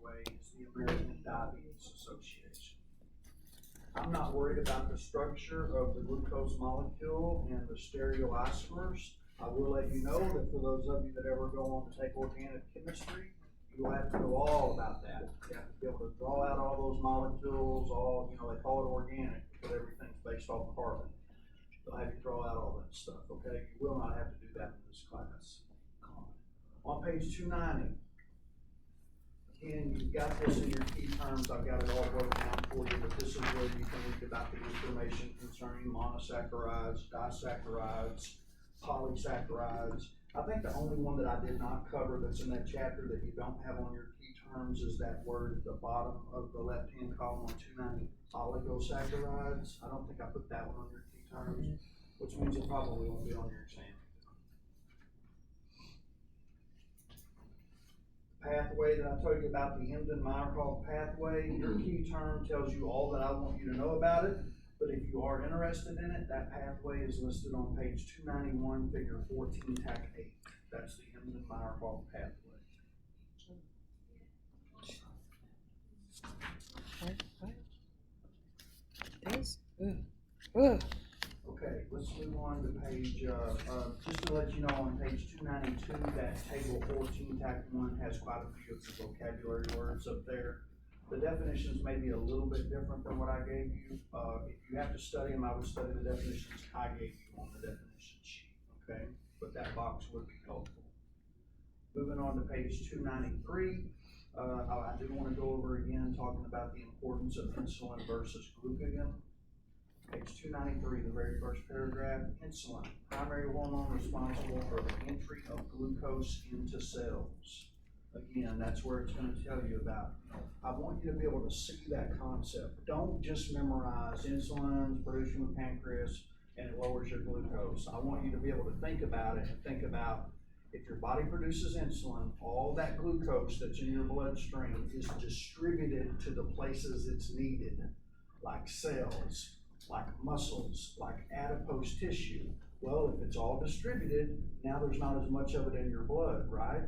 pathway is the American Diabetes Association. I'm not worried about the structure of the glucose molecule and the stereoisomers. I will let you know that for those of you that ever go on to take organic chemistry, you'll have to know all about that. You have to be able to draw out all those molecules, they call it organic because everything's based off carbon. They'll have you draw out all that stuff, okay? You will not have to do that in this class. On page 290, again, you've got this in your key terms. I've got it all broken down for you, but this is where you can read about the information concerning monosaccharides, disaccharides, polysaccharides. I think the only one that I did not cover that's in that chapter that you don't have on your key terms is that word at the bottom of the left-hand column on 290, oligosaccharides. I don't think I put that one on your key terms, which means it probably won't be on your exam. Pathway that I told you about, the Embden-Meyerhoff pathway, your key term tells you all that I want you to know about it, but if you are interested in it, that pathway is listed on page 291, figure 14, tac 8. That's the Embden-Meyerhoff pathway. Okay, let's move on to page, just to let you know, on page 292, that table 14, tac 1 has quite a few of the vocabulary words up there. The definitions may be a little bit different than what I gave you. If you have to study them, I would study the definitions I gave you on the definition sheet, okay? But that box would be helpful. Moving on to page 293, I do want to go over again talking about the importance of insulin versus glucagon. Page 293, the very first paragraph, insulin, primary hormone responsible for the entry of glucose into cells. Again, that's where it's going to tell you about. I want you to be able to see that concept. Don't just memorize insulin's produced from the pancreas and it lowers your glucose. I want you to be able to think about it and think about if your body produces insulin, all that glucose that's in your bloodstream is distributed to the places it's needed, like cells, like muscles, like adipose tissue. Well, if it's all distributed, now there's not as much of it in your blood, right?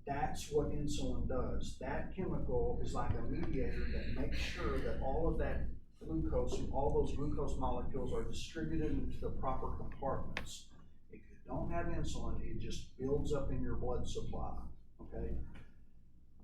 That's what insulin does. That chemical is like a mediator that makes sure that all of that glucose, all those glucose molecules are distributed into the proper compartments. If you don't have insulin, it just builds up in your blood supply, okay?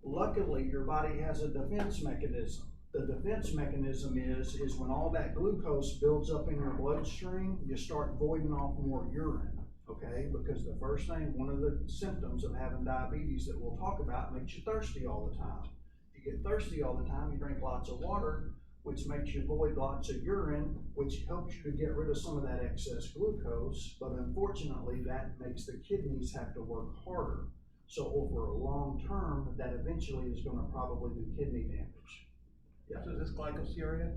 Luckily, your body has a defense mechanism. The defense mechanism is when all that glucose builds up in your bloodstream, you start voiding off more urine, okay? Because the first thing, one of the symptoms of having diabetes that we'll talk about makes you thirsty all the time. If you get thirsty all the time, you drink lots of water, which makes you void lots of urine, which helps you to get rid of some of that excess glucose, but unfortunately, that makes the kidneys have to work harder. So over a long term, that eventually is gonna probably do kidney damage. Yeah. So is this glycosuria?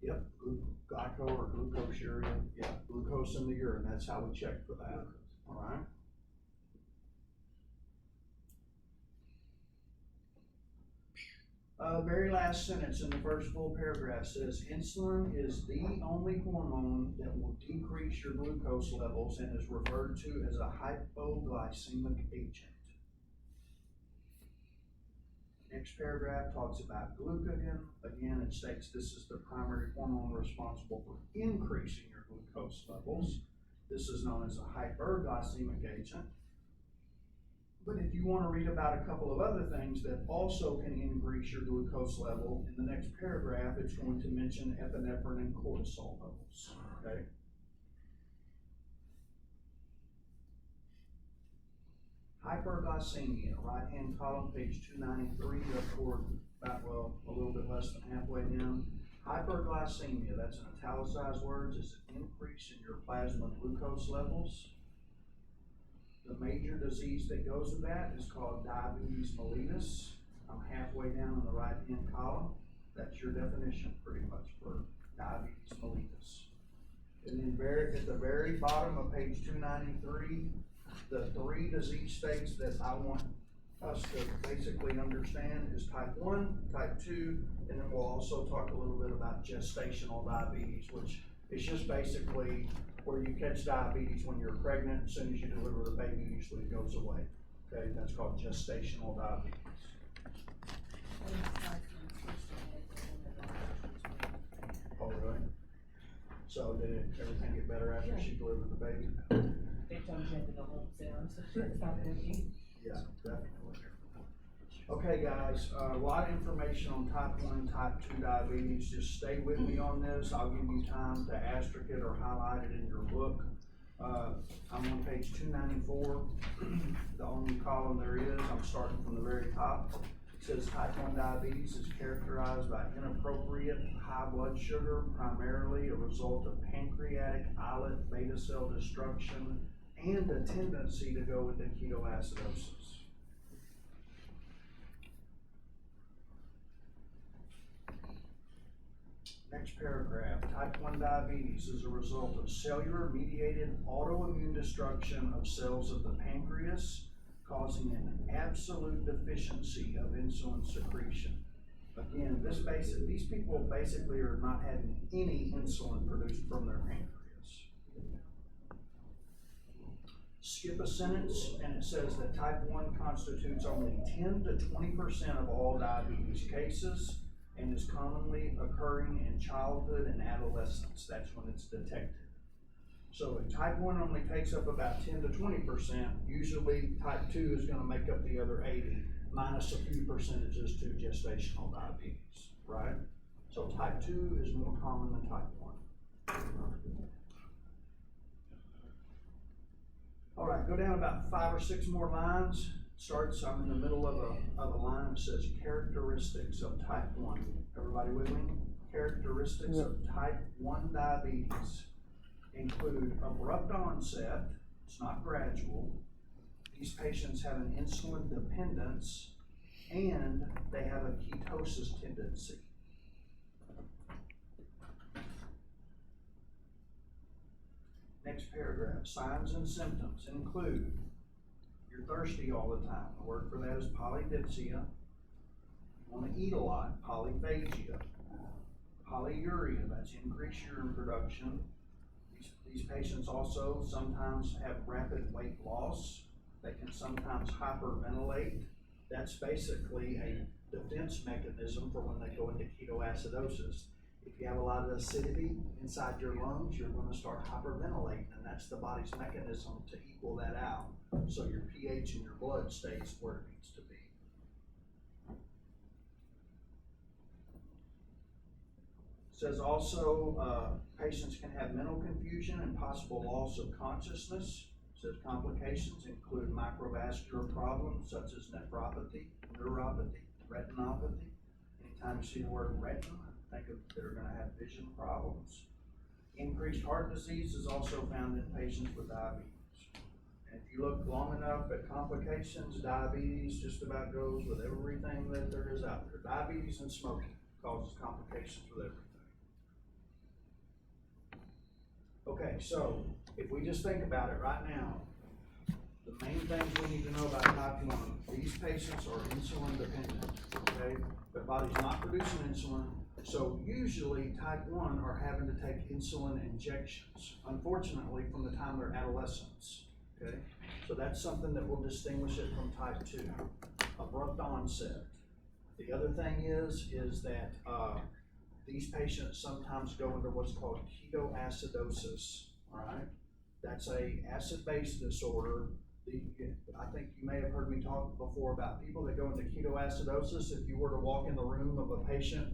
Yep, glyco or glucosuria. Yeah, glucose in the urine. That's how we check for that. All right. Very last sentence in the first full paragraph says, insulin is the only hormone that will decrease your glucose levels and is referred to as a hypoglycemic agent. Next paragraph talks about glucagon. Again, it states this is the primary hormone responsible for increasing your glucose levels. This is known as a hyperglycemic agent. But if you want to read about a couple of other things that also can increase your glucose level, in the next paragraph, it's going to mention epinephrine and cortisol levels, okay? Hyperglycemia, right-hand column, page 293, up toward about, a little bit less than halfway down. Hyperglycemia, that's an italicized word, is an increase in your plasma glucose levels. The major disease that goes with that is called diabetes mellitus. I'm halfway down in the right-hand column. That's your definition, pretty much, for diabetes mellitus. And then at the very bottom of page 293, the three disease states that I want us to basically understand is type 1, type 2, and then we'll also talk a little bit about gestational diabetes, which is just basically where you catch diabetes when you're pregnant. As soon as you deliver the baby, usually it goes away. Okay, that's called gestational diabetes. So did everything get better after she delivered the baby? They told me she had to go home soon, so she had to stop working. Yeah, definitely. Okay, guys, a lot of information on type 1, type 2 diabetes. Just stay with me on this. I'll give you time to asterisk it or highlight it in your book. I'm on page 294. The only column there is, I'm starting from the very top. It says type 1 diabetes is characterized by inappropriate high blood sugar, primarily a result of pancreatic islet beta cell destruction and a tendency to go into ketoacidosis. Next paragraph, type 1 diabetes is a result of cellular-mediated autoimmune destruction of cells of the pancreas, causing an absolute deficiency of insulin secretion. Again, these people basically are not having any insulin produced from their pancreas. Skip a sentence, and it says that type 1 constitutes only 10 to 20% of all diabetes cases, and is commonly occurring in childhood and adolescence. That's when it's detected. So if type 1 only takes up about 10 to 20%, usually type 2 is going to make up the other 80, minus a few percentages to gestational diabetes, right? So type 2 is more common than type 1. All right, go down about 5 or 6 more lines. I'm in the middle of a line that says characteristics of type 1. Everybody with me? Characteristics of type 1 diabetes include abrupt onset, it's not gradual. These patients have an insulin dependence and they have a ketosis tendency. Next paragraph, signs and symptoms include you're thirsty all the time. The word for that is polydipsia. You want to eat a lot, polyphagia. Polyuria, that's increased urine production. These patients also sometimes have rapid weight loss. They can sometimes hyperventilate. That's basically a defense mechanism for when they go into ketoacidosis. If you have a lot of acidity inside your lungs, you're going to start hyperventilating, and that's the body's mechanism to equal that out, so your pH in your blood stays where it needs to be. It says also patients can have mental confusion and possible loss of consciousness. It says complications include microvascular problems such as nephropathy, neuropathy, retinopathy. Anytime you see the word retina, think of they're going to have vision problems. Increased heart disease is also found in patients with diabetes. And if you look long enough at complications, diabetes just about goes with everything that there is out there. Diabetes and smoking causes complications with everything. Okay, so if we just think about it right now, the main things we need to know about type 1, these patients are insulin dependent, okay? Their body's not producing insulin, so usually type 1 are having to take insulin injections, unfortunately from the time they're adolescents, okay? So that's something that will distinguish it from type 2, abrupt onset. The other thing is that these patients sometimes go into what's called ketoacidosis, all right? That's a acid-base disorder. I think you may have heard me talk before about people that go into ketoacidosis. If you were to walk in the room of a patient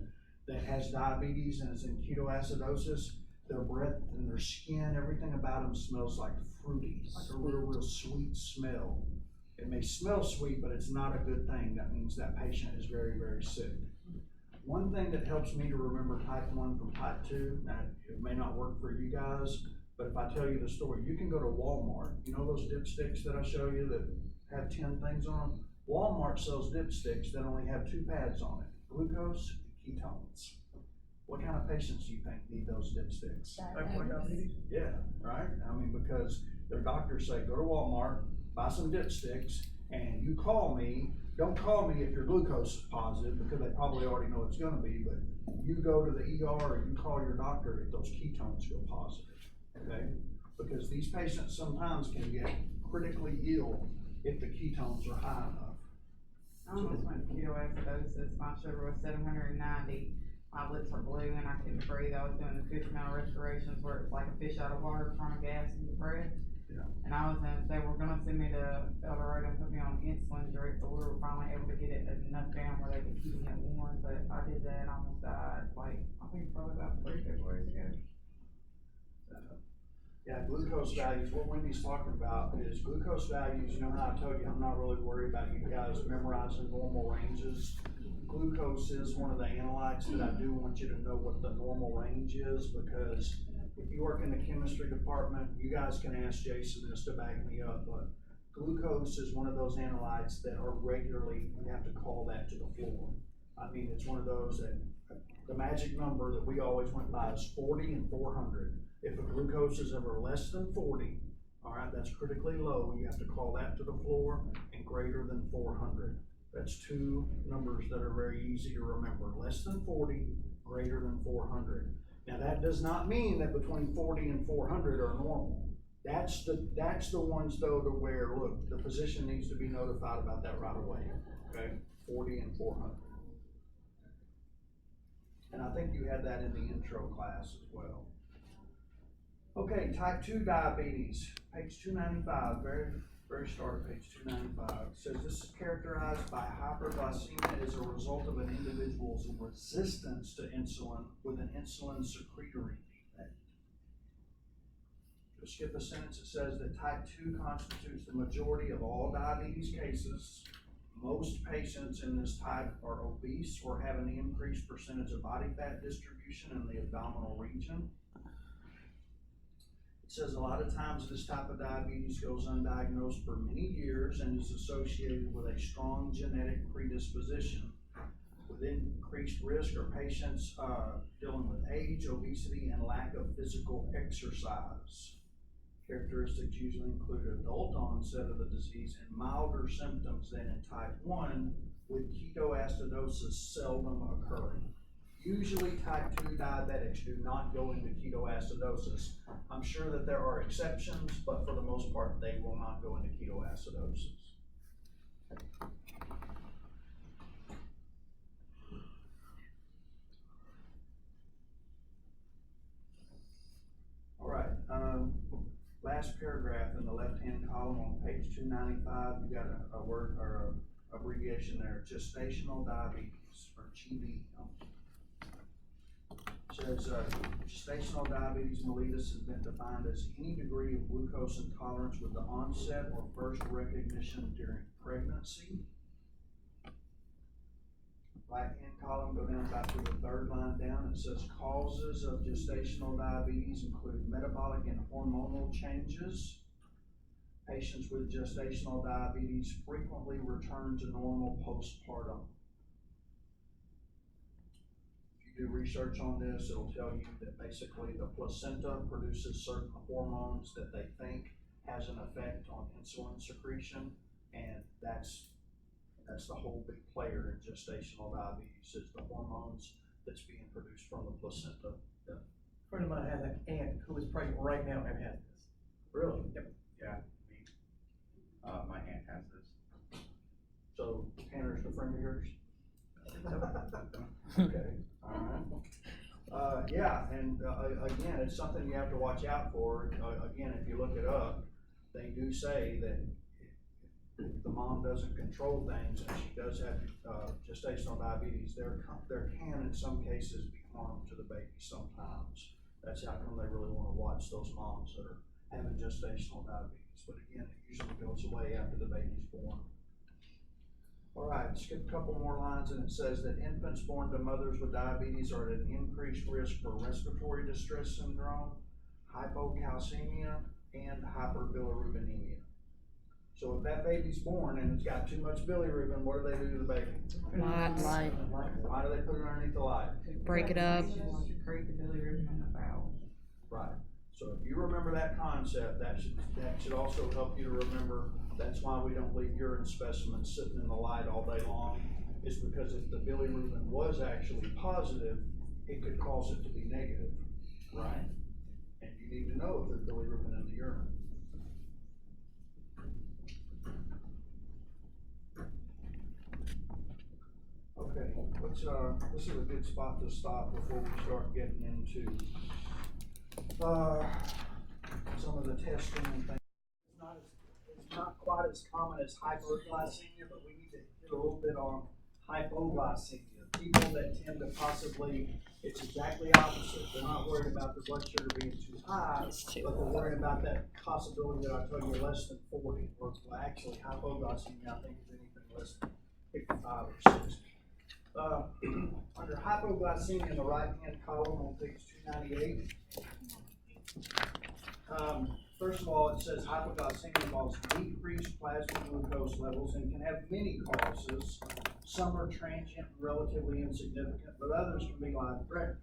that has diabetes and is in ketoacidosis, their breath and their skin, everything about them smells like fruity, like a real sweet smell. It may smell sweet, but it's not a good thing. That means that patient is very, very sick. One thing that helps me to remember type 1 from type 2, now it may not work for you guys, but if I tell you the story, you can go to Walmart. You know those dipsticks that I show you that have 10 things on them? Walmart sells dipsticks that only have 2 pads on it, glucose and ketones. What kind of patients do you think need those dipsticks? Type 1 diabetes? Yeah, right? I mean, because their doctors say, go to Walmart, buy some dipsticks, and you call me. Don't call me if your glucose is positive, because they probably already know it's gonna be, but you go to the ER or you call your doctor if those ketones go positive, okay? Because these patients sometimes can get critically ill if the ketones are high enough. I almost went ketoacidosis. My sugar was 790, my lips are blue and I couldn't breathe. I was doing the fish mouth respirations where it's like a fish out of water trying to gas in the breath. Yeah. And I was in, they were gonna send me to El Dorado and put me on insulin drip, but we were finally able to get it enough down where they could keep me at warm, but I did that and I almost died, like, I think probably about 3 Februarys ago. Yeah, glucose values, what Wendy's talking about is glucose values, you know how I told you, I'm not really worried about you guys memorizing normal ranges. Glucose is one of the analytes that I do want you to know what the normal range is, because if you work in the chemistry department, you guys can ask Jason this to back me up, but glucose is one of those analytes that are regularly, we have to call that to the floor. I mean, it's one of those that, the magic number that we always went by is 40 and 400. If a glucose is ever less than 40, all right, that's critically low, you have to call that to the floor, and greater than 400. That's two numbers that are very easy to remember. Less than 40, greater than 400. Now that does not mean that between 40 and 400 are normal. That's the ones though to where, look, the physician needs to be notified about that right away, okay? 40 and 400. And I think you had that in the intro class as well. Okay, type 2 diabetes, page 295, very start of page 295. It says this is characterized by hyperglycemia as a result of an individual's resistance to insulin with an insulin secretory defect. To skip a sentence, it says that type 2 constitutes the majority of all diabetes cases. Most patients in this type are obese or have an increased percentage of body fat distribution in the abdominal region. It says a lot of times this type of diabetes goes undiagnosed for many years and is associated with a strong genetic predisposition. With increased risk are patients dealing with age, obesity, and lack of physical exercise. Characteristics usually include adult onset of the disease and milder symptoms than in type 1, with ketoacidosis seldom occurring. Usually type 2 diabetics do not go into ketoacidosis. I'm sure that there are exceptions, but for the most part, they will not go into ketoacidosis. All right, last paragraph in the left-hand column on page 295, you got a word or a abbreviation there, gestational diabetes, or GB. Says gestational diabetes mellitus has been defined as any degree of glucose intolerance with the onset or first recognition during pregnancy. Right-hand column, go down about to the third line down. It says causes of gestational diabetes include metabolic and hormonal changes. Patients with gestational diabetes frequently return to normal postpartum. Do research on this, it'll tell you that basically the placenta produces certain hormones that they think has an effect on insulin secretion, and that's the whole big player in gestational diabetes is the hormones that's being produced from the placenta. Yeah. A friend of mine has an aunt who is pregnant right now and has this. Really? Yep. Yeah, me. My aunt has this. So Tanner's a friend of yours? Okay, all right. Yeah, and again, it's something you have to watch out for. Again, if you look it up, they do say that if the mom doesn't control things and she does have gestational diabetes, there can in some cases be harm to the baby sometimes. That's how come they really want to watch those moms that are having gestational diabetes. But again, it usually goes away after the baby's born. All right, skip a couple more lines, and it says that infants born to mothers with diabetes are at an increased risk for respiratory distress syndrome, hypocalcemia, and hyperbilirubinemia. So if that baby's born and it's got too much bilirubin, what do they do to the baby? Light. Why do they put it underneath the light? Break it up. Secrete the bilirubin in the bowel. Right. So if you remember that concept, that should also help you to remember. That's why we don't leave urine specimens sitting in the light all day long, is because if the bilirubin was actually positive, it could cause it to be negative, right? And you need to know if there's bilirubin in the urine. Okay, let's, this is a good spot to stop before we start getting into, some of the testing and things. It's not quite as common as hyperglycemia, but we need to hit a little bit on hypoglycemia. People that tend to possibly, it's exactly opposite. They're not worried about their blood sugar being too high, but they're worried about that possibility that I told you less than 40, or well, actually hypoglycemia, I think is anything less than 55 or 60. Under hypoglycemia in the right-hand column on page 298, first of all, it says hypoglycemia involves decreased plasma glucose levels and can have many causes. Some are transient and relatively insignificant, but others can be life-threatening.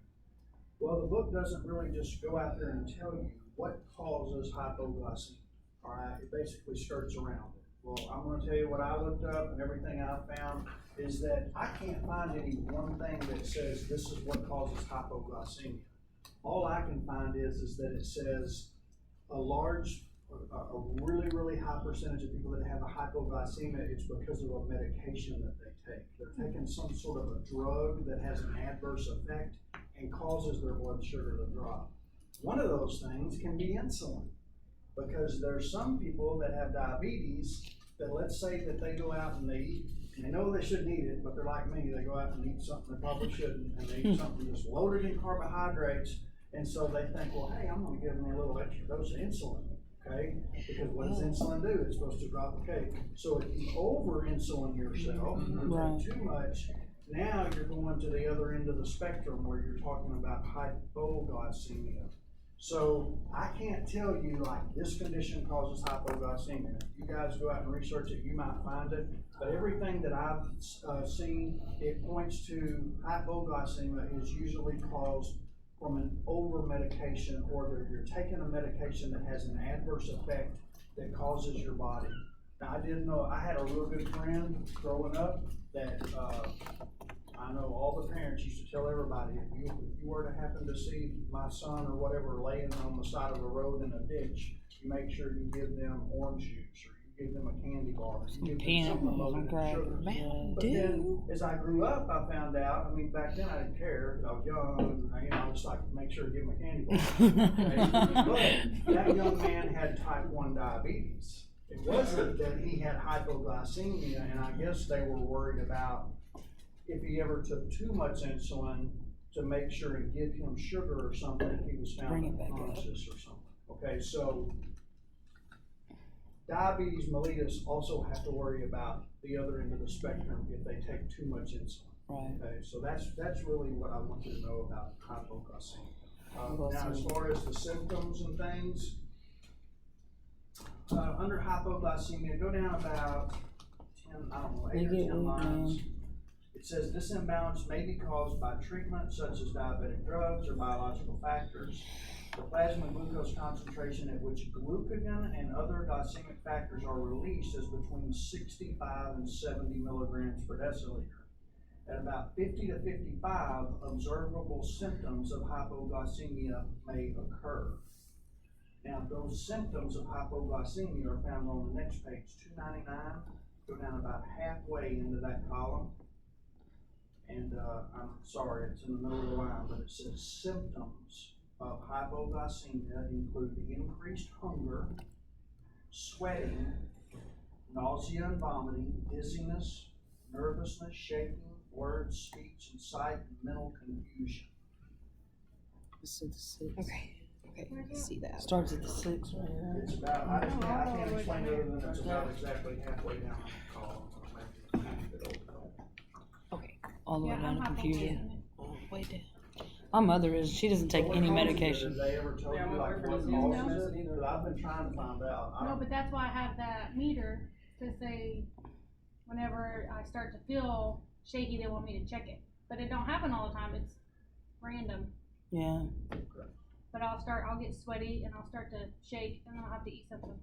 Well, the book doesn't really just go out there and tell you what causes hypoglycemia. All right, it basically skirts around it. Well, I'm going to tell you what I looked up, and everything I found is that I can't find any one thing that says this is what causes hypoglycemia. All I can find is that it says a really, really high percentage of people that have a hypoglycemia, it's because of a medication that they take. They're taking some sort of a drug that has an adverse effect and causes their blood sugar to drop. One of those things can be insulin, because there's some people that have diabetes that, let's say that they go out and they eat, and they know they shouldn't eat it, but they're like me, they go out and eat something they probably shouldn't, and they eat something that's loaded in carbohydrates, and so they think, well, hey, I'm gonna give them a little extra dose of insulin, okay? Because what does insulin do? It's supposed to drop the cake. So if you over-insulin yourself, or take too much, now you're going to the other end of the spectrum where you're talking about hypoglycemia. So I can't tell you, like, this condition causes hypoglycemia. If you guys go out and research it, you might find it. But everything that I've seen, it points to hypoglycemia is usually caused from an over medication, or that you're taking a medication that has an adverse effect that causes your body. Now, I didn't know, I had a real good friend growing up that I know all the parents used to tell everybody, if you were to happen to see my son or whatever laying on the side of the road in a ditch, you make sure you give them orange juice, or you give them a candy bar, or you give them something loaded in sugar. But then, as I grew up, I found out, I mean, back then I didn't care, I was young, and, I just like to make sure to give them a candy bar. But that young man had type 1 diabetes. It wasn't that he had hypoglycemia, and I guess they were worried about if he ever took too much insulin to make sure and give him sugar or something, if he was found unconscious or something. Okay, so diabetes mellitus also have to worry about the other end of the spectrum if they take too much insulin. Right. Okay, so that's really what I want you to know about hypoglycemia. Now, as far as the symptoms and things, under hypoglycemia, go down about 8 or 10 lines. It says this imbalance may be caused by treatment such as diabetic drugs or biological factors. The plasma glucose concentration at which glucagon and other glycemic factors are released is between 65 and 70 milligrams per deciliter. At about 50 to 55, observable symptoms of hypoglycemia may occur. Now, those symptoms of hypoglycemia are found on the next page, 299. Go down about halfway into that column. And I'm sorry, it's in the middle of the line, but it says symptoms of hypoglycemia include increased hunger, sweating, nausea and vomiting, dizziness, nervousness, shaking, words, speech, and sight, and mental confusion. This is the 6. Okay. I see that. Starts at the 6 right here. It's about, I can't explain it other than it's about exactly halfway down the column. Okay. All the way Yeah, down I'm the not computer. confused. All the way down. My mother is. She doesn't take any medication. Have they ever told Yeah, you my like what boyfriend causes doesn't it? either. But I've been trying to find out. I No, don't- but that's why I have that meter to say, whenever I start to feel shaky, they want me to check it. But it don't happen all the time, it's random. Yeah. But I'll get sweaty and I'll start to shake and then I'll have to eat something.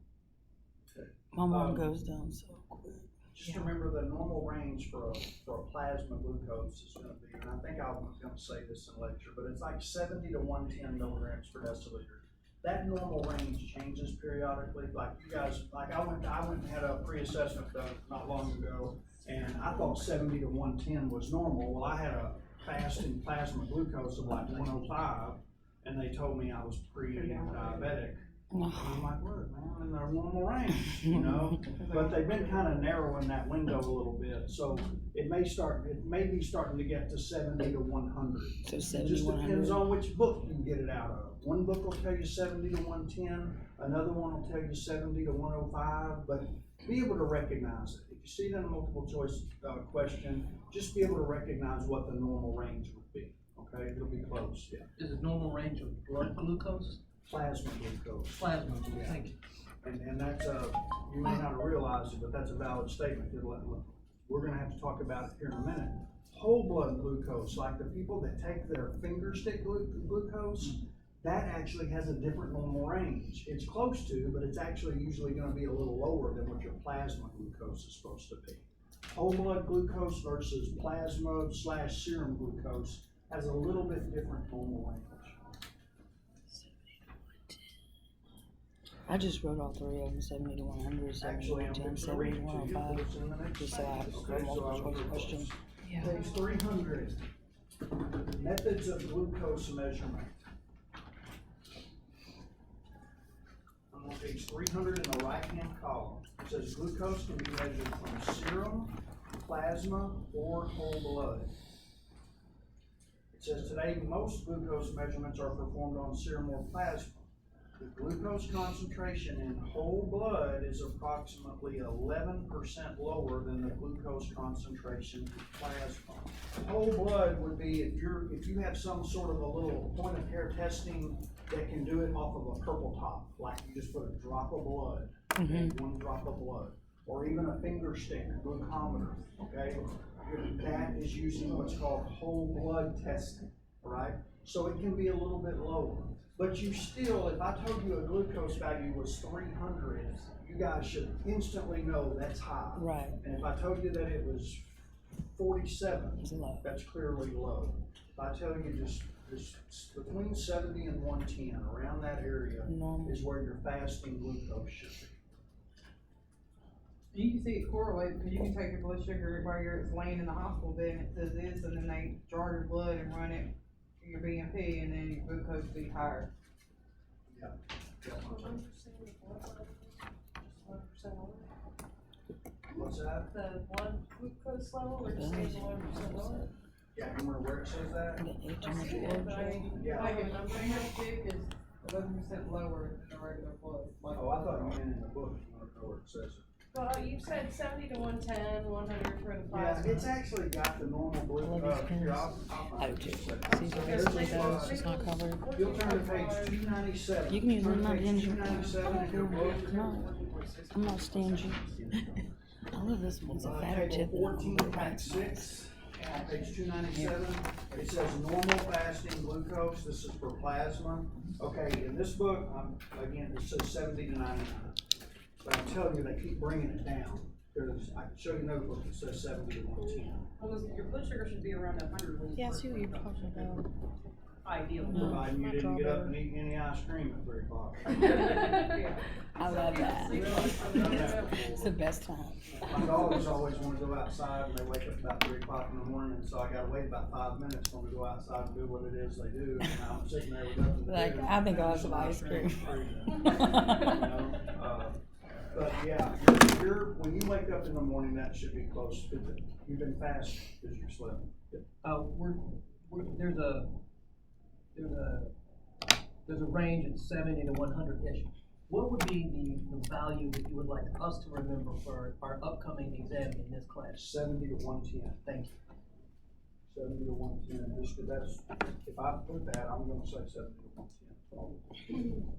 My mom goes down so quick. Just remember the normal range for a plasma glucose is gonna be, and I think I was gonna say this in lecture, but it's like 70 to 110 milligrams per deciliter. That normal range changes periodically, like you guys, like I went and had a pre-assessment done not long ago, And I thought 70 to 110 was normal. Well, I had a fasting plasma glucose of like 105, and they told me I was pre-diabetic. And I'm like, look, man, I'm in their normal range, you know? But they've been kind of narrowing that window a little bit, so it may be starting to get to 70 to 100. So It 70, just depends 100. on which book you get it out of. One book will tell you 70 to 110, another one will tell you 70 to 105, but be able to recognize it. If you see it in a multiple choice question, just be able to recognize what the normal range would be, okay? It'll be close, yeah. Is it normal range of blood glucose? Plasma glucose. Plasma, thank you. And that's you may not realize it, but that's a valid statement. We're gonna have to talk about it here in a minute. Whole blood glucose, like the people that take their finger stick glucose, that actually has a different normal range. It's close to, but it's actually usually gonna be a little lower than what your plasma glucose is supposed to be. Whole blood glucose versus plasma/serum glucose has a little bit different normal range. I just wrote all three of them, 70 to 100, 70 to Actually, I'm 110, going to 70 read to it to you. 105. It's in the next Just so I have page. a Okay, so multiple I'll choice go question. close. Page 300, methods of glucose measurement. I'm on page 300 in the right-hand column. It says glucose can be measured from serum, plasma, or whole blood. It says today most glucose measurements are performed on serum or plasma. The glucose concentration in whole blood is approximately 11% lower than the glucose concentration in plasma. Whole blood would be if you have some sort of a little point of care testing that can do it off of a purple top, like you just put a drop of blood, okay, one drop of blood, or even a finger stick, a glucometer, okay? That is using what's called whole blood testing, right? So it can be a little bit lower. But you still, if I told you a glucose value was 300, you guys should instantly know that's high. Right. And if I told you that it was 47, It's low. that's clearly low. If I tell you just between 70 and 110, around that area, Normal. is where your fasting glucose should be. You can see it correlates, because you can take your blood sugar while you're laying in the hospital bed, and it says this, and then they draw your blood and run it through your BMP, and then your glucose will be higher. What's that? The blood glucose level, we're just saying 1% lower. Yeah, remember where it says that? The age of I see the it, but origin. Yeah. Like if I'm finger stick is 11% lower than regular blood. Like- Oh, I thought you meant in the book, you wanna know where it says it. Well, you said 70 to 110, 100 for the Yeah, plasma. it's actually got the normal blue, I love these here, pens. I'll I find do it. too. See, so There's this a is book. it's just not covered. You'll turn to page 297. You can use Turn to one of my page pens. 297 in your book. I'm not stingy. I love this one. It's a fatter Table tip than 14, I'm pack 6, page 297, it says normal fasting glucose, this is for plasma. Okay, in this book, again, it says 70 to 99. But I'm telling you, they keep bringing it down. I can show you another book that says 70 to 110. Well, your blood sugar should be around 100 when you Yeah, I first see what you're wake up. talking about. Ideal. Providing you my didn't get up drawbar. and eat any ice cream at 3 o'clock. I love that. It's the best time. My dogs always want to go outside and they wake up about 3 o'clock in the morning, and so I gotta wait about 5 minutes when we go outside and do what it is they do, and I'm sitting there with nothing to do. Like, I think I'll have some ice cream. You know, But yeah, when you wake up in the morning, that should be close to it. You've been fasting because you slept. There's a range of 70 to 100-ish. What would be the value that you would like us to remember for our upcoming exam in this class? 70 to 110. Thank you. 70 to 110, just 'cause that's, if I put that, I'm gonna say 70 to 110.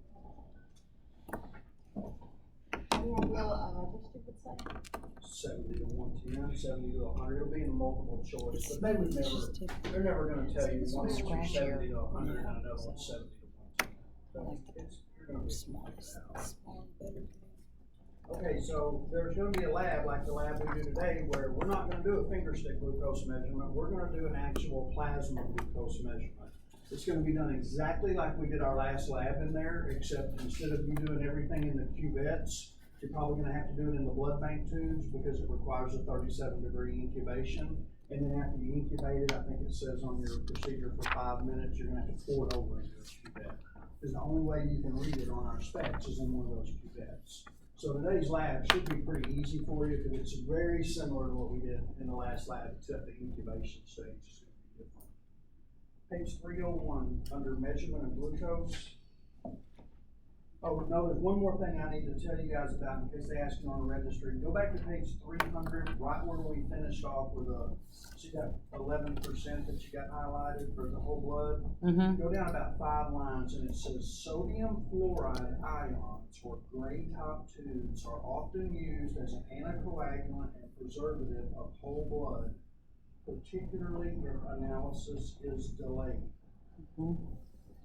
What will a register would say? 70 to 110, 70 to 100, it'll be in multiple choice, but they would It's never, just a- they're never gonna tell you It's one answer scratchier. 70 to 100 and Yeah. another one 70 to 110. I like So you're gonna be Smallest, small, better. Okay, so there's gonna be a lab, like the lab we do today, where we're not gonna do a finger stick glucose measurement, we're gonna do an actual plasma glucose measurement. It's gonna be done exactly like we did our last lab in there, except instead of you doing everything in the cuvettes, You're probably gonna have to do it in the blood bank tubes because it requires a 37-degree incubation. And then after you incubate it, I think it says on your procedure for 5 minutes, you're gonna have to pour it over into a cuvette. Because the only way you can read it on our specs is in one of those cuvettes. So today's lab should be pretty easy for you, because it's very similar to what we did in the last lab, except the incubation stage is gonna be different. Page 301, under measurement of glucose. Oh, no, there's one more thing I need to tell you guys about in case they ask you on the registry. Go back to page 300, right where we finished off with see that 11% that you got highlighted for the whole blood? Mm-hmm. Go down about 5 lines and it says sodium fluoride ions or gray top tubes are often used as an anticoagulant and preservative of whole blood, particularly if analysis is delayed.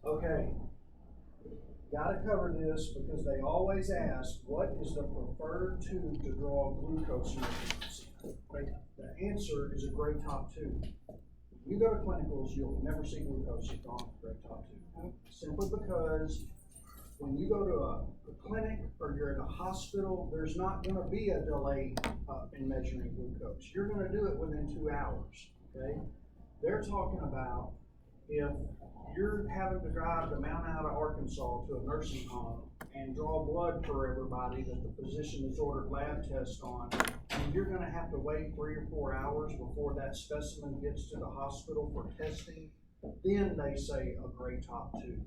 Okay. Gotta cover this because they always ask, what is the preferred tube to draw glucose measurements? The answer is a gray top tube. When you go to clinicals, you'll never see glucose if on a gray top tube. Simply because when you go to a clinic or you're at a hospital, there's not gonna be a delay in measuring glucose. You're gonna do it within 2 hours, okay? They're talking about if you're having to drive to Mount Ida, Arkansas to a nursing home and draw blood for everybody that the physician has ordered lab tests on, and you're gonna have to wait 3 or 4 hours before that specimen gets to the hospital for testing, then they say a gray top tube.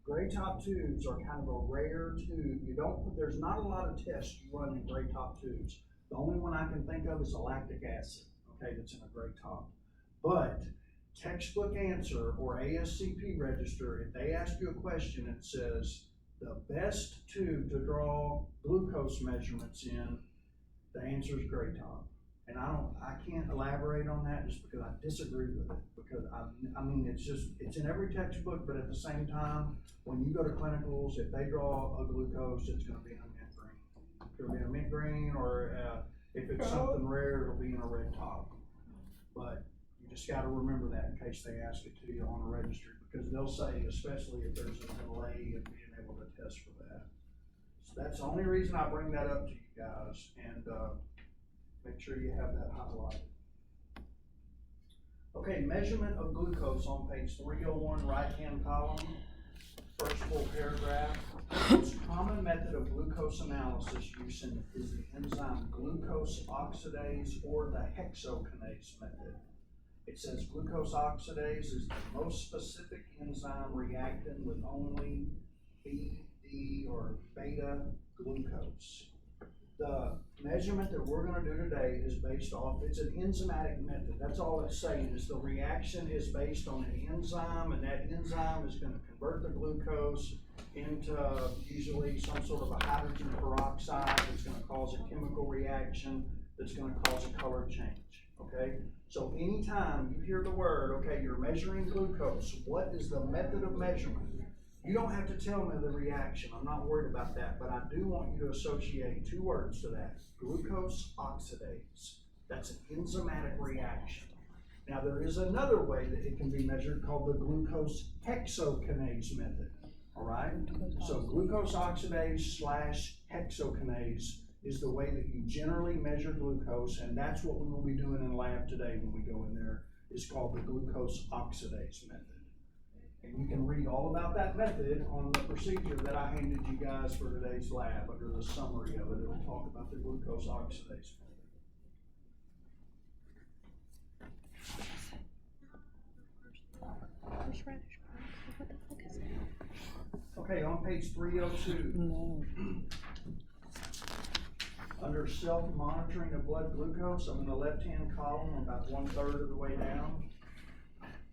Gray top tubes are kind of a rare tube. There's not a lot of tests you run in gray top tubes. The only one I can think of is a lactic acid, okay, that's in a gray top. But textbook answer or ASCP register, if they ask you a question that says the best tube to draw glucose measurements in, the answer is gray top. And I can't elaborate on that just because I disagree with it, because I mean, it's in every textbook, but at the same time, when you go to clinicals, if they draw a glucose, it's gonna be in a mint green. It's gonna be in a mint green, or if it's something rare, it'll be in a red top. But you just gotta remember that in case they ask it to you on the registry, because they'll say, especially if there's a delay in being able to test for that. So that's the only reason I bring that up to you guys, and make sure you have that highlighted. Okay, measurement of glucose on page 301, right-hand column, first full paragraph. The most common method of glucose analysis use is the enzyme glucose oxidase or the hexokinase method. It says glucose oxidase is the most specific enzyme reacting with only B, D, or beta glucose. The measurement that we're gonna do today is based off, it's an enzymatic method. That's all it's saying, is the reaction is based on an enzyme, and that enzyme is gonna convert the glucose into usually some sort of a hydrogen peroxide that's gonna cause a chemical reaction that's gonna cause a color change, okay? So anytime you hear the word, okay, you're measuring glucose, what is the method of measurement? You don't have to tell me the reaction, I'm not worried about that, but I do want you to associate 2 words to that. Glucose oxidase, that's an enzymatic reaction. Now there is another way that it can be measured called the glucose hexokinase method, all right? So glucose oxidase / hexokinase is the way that you generally measure glucose, and that's what we will be doing in lab today when we go in there. It's called the glucose oxidase method. And you can read all about that method on the procedure that I handed you guys for today's lab. Under the summary of it, it'll talk about the glucose oxidase method. Okay, on page 302. No. Under self-monitoring of blood glucose, I'm in the left-hand column, about 1/3 of the way down.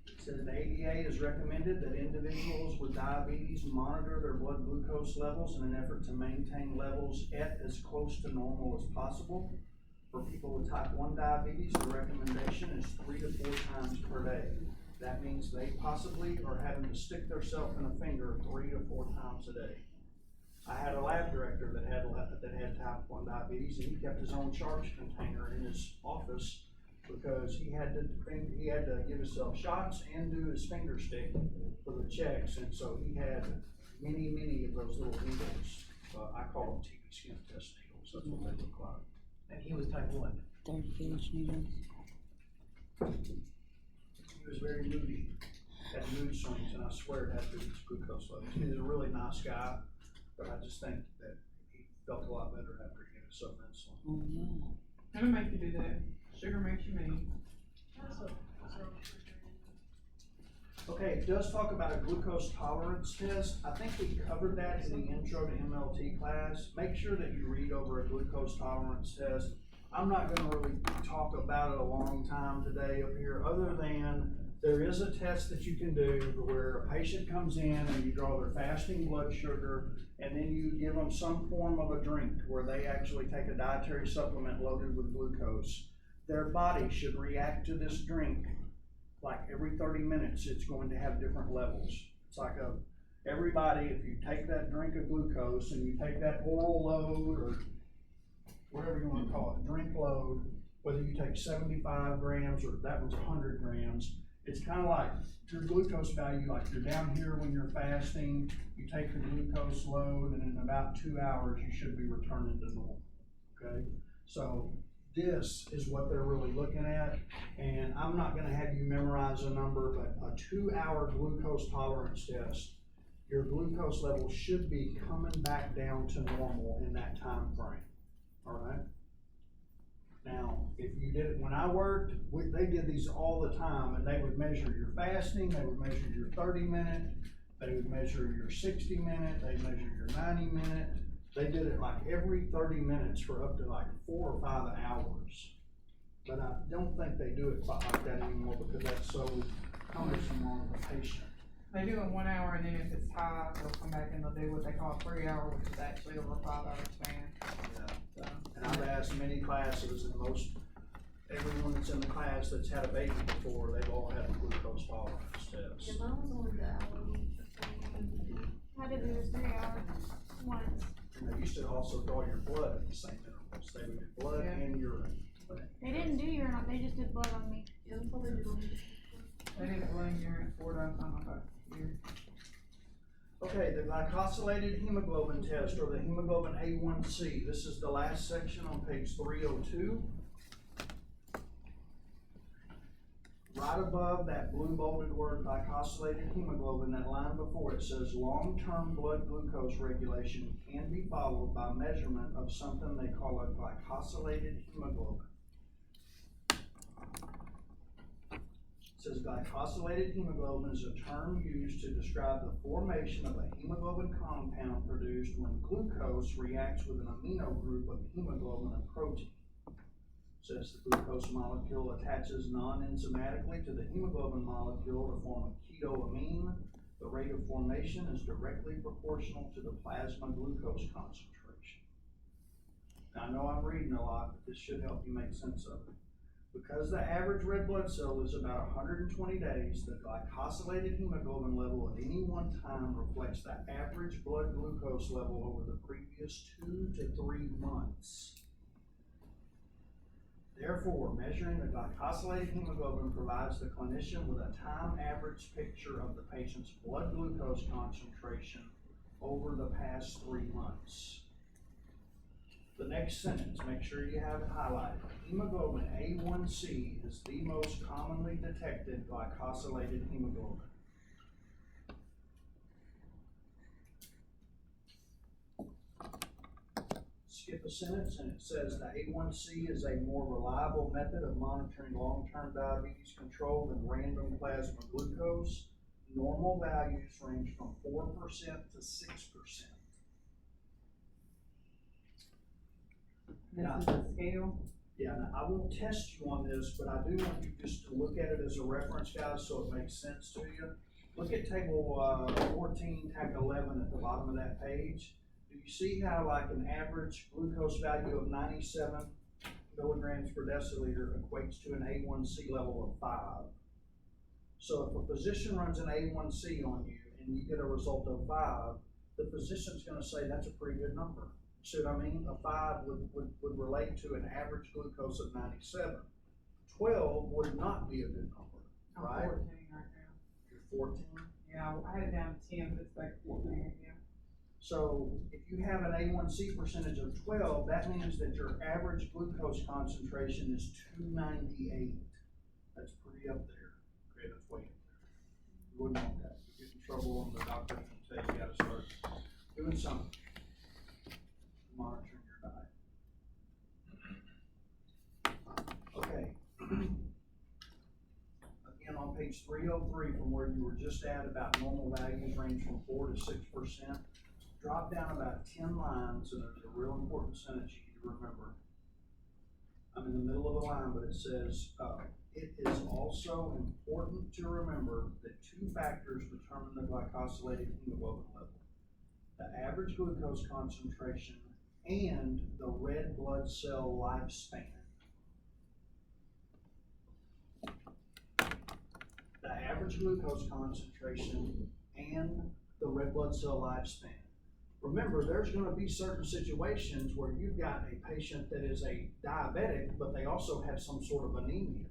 It says the ADA has recommended that individuals with diabetes monitor their blood glucose levels in an effort to maintain levels at as close to normal as possible. For people with type 1 diabetes, the recommendation is 3 to 4 times per day. That means they possibly are having to stick themselves in a finger 3 to 4 times a day. I had a lab director that had type 1 diabetes, and he kept his own charge container in his office because he had to give himself shots and do his finger stick for the checks, and so he had many of those little needles. I call them TB skin test needles. that's what they look like. And he was type 1. 30 kilos needles. He was very moody, had mood swings, and I swear it had to do with his glucose levels. He was a really nice guy, but I just think that he felt a lot better after he gave himself insulin. Oh, yeah. It'll make you do that. Sugar makes you mean. Okay, it does talk about a glucose tolerance test. I think we covered that in the intro to MLT class. Make sure that you read over a glucose tolerance test. I'm not gonna really talk about it a long time today up here, other than there is a test that you can do where a patient comes in and you draw their fasting blood sugar, and then you give them some form of a drink where they actually take a dietary supplement loaded with glucose. Their body should react to this drink like every 30 minutes. It's going to have different levels. It's like everybody, if you take that drink of glucose and you take that oral load or whatever you want to call it, drink load, whether you take 75 grams or that one's 100 grams, it's kind of like your glucose value, like you're down here when you're fasting, you take the glucose load, and in about 2 hours, you should be returning to normal, okay? So this is what they're really looking at, and I'm not gonna have you memorize a number, but a 2-hour glucose tolerance test, your glucose level should be coming back down to normal in that time frame, all right? Now, if you did it when I worked, they did these all the time, and they would measure your fasting, they would measure your 30-minute, they would measure your 60-minute, they measure your 90-minute. They did it like every 30 minutes for up to like 4 or 5 hours. But I don't think they do it quite like that anymore because that's so cumbersome on the patient. They do it 1 hour, and then if it's high, they'll come back and they'll do what they call 3 hour, which is actually over a 5-hour span. Yeah. So, And I've asked many classes, and everyone that's in the class that's had a baby before, they've all had a glucose tolerance test. I did it 3 hours once. And they used to also draw your blood at the same intervals. They would do blood Yeah. and urine. They didn't do urine, they just did blood on me. they did blame urine 4 times on a year. Okay, the glycosylated hemoglobin test, or the hemoglobin A1C. This is the last section on page 302. Right above that blue bolded word glycosylated hemoglobin, that line before it says long-term blood glucose regulation can be followed by measurement of something they call a glycosylated hemoglobin. It says glycosylated hemoglobin is a term used to describe the formation of a hemoglobin compound produced when glucose reacts with an amino group of hemoglobin and protein. Says the glucose molecule attaches non-enzymatically to the hemoglobin molecule to form a ketoamine. The rate of formation is directly proportional to the plasma glucose concentration. Now, I know I'm reading a lot, but this should help you make sense of it. Because the average red blood cell is about 120 days, the glycosylated hemoglobin level at any one time reflects the average blood glucose level over the previous 2 to 3 months. Therefore, measuring the glycosylated hemoglobin provides the clinician with a time average picture of the patient's blood glucose concentration over the past 3 months. The next sentence, make sure you have it highlighted. Hemoglobin A1C is the most commonly detected glycosylated hemoglobin. Skip a sentence and it says the A1C is a more reliable method of monitoring long-term diabetes control than random plasma glucose. Normal values range from 4% to 6%. This is the scale. Yeah, now, I won't test you on this, but I do want you just to look at it as a reference, guys, so it makes sense to you. Look at table 14, tag 11 at the bottom of that page. Do you see how like an average glucose value of 97 milligrams per deciliter equates to an A1C level of 5? So if a physician runs an A1C on you and you get a result of 5, the physician's gonna say that's a pretty good number. See what I mean? A 5 would relate to an average glucose of 97. 12 would not be a good number, I'm right? 14 right now. You're 14? Yeah, I had it down to 10, but it's like 14, yeah. So if you have an A1C percentage of 12, that means that your average glucose concentration is 298. That's pretty up there. Okay, that's way up there. You wouldn't want that. You get in trouble and the doctor can say you gotta start doing something. Monitoring your diet. Okay. Again, on page 303, from where you were just at, about normal values range from 4 to 6%. Drop down about 10 lines, and there's a real important sentence you need to remember. I'm in the middle of a line, but it says, it is also important to remember that 2 factors determine the glycosylated hemoglobin level: the average glucose concentration and the red blood cell lifespan. The average glucose concentration and the red blood cell lifespan. Remember, there's gonna be certain situations where you've got a patient that is a diabetic, but they also have some sort of anemia.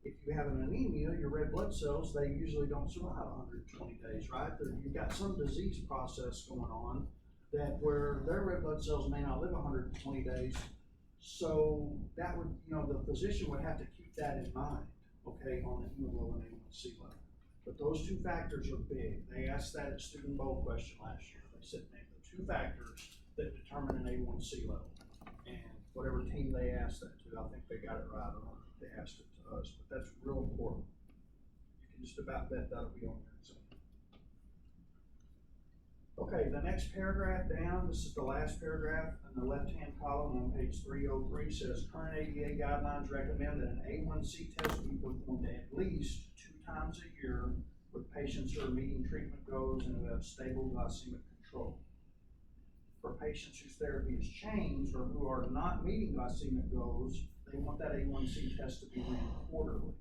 If you have an anemia, your red blood cells, they usually don't survive 120 days, right? You've got some disease process going on that where their red blood cells may not live 120 days. So that would, the physician would have to keep that in mind, okay, on the hemoglobin A1C level. But those 2 factors are big. They asked that at Student Bowl question last year. They said name the 2 factors that determine an A1C level. And whatever team they asked that to, I think they got it right, or they asked it to us, but that's real important. You can just about bet that'll be on your exam. Okay, the next paragraph down, this is the last paragraph in the left-hand column on page 303, says current ADA guidelines recommend that an A1C test be performed at least 2 times a year with patients who are meeting treatment goals and who have stable glycemic control. For patients whose therapy has changed or who are not meeting glycemic goals, they want that A1C test to be ran quarterly.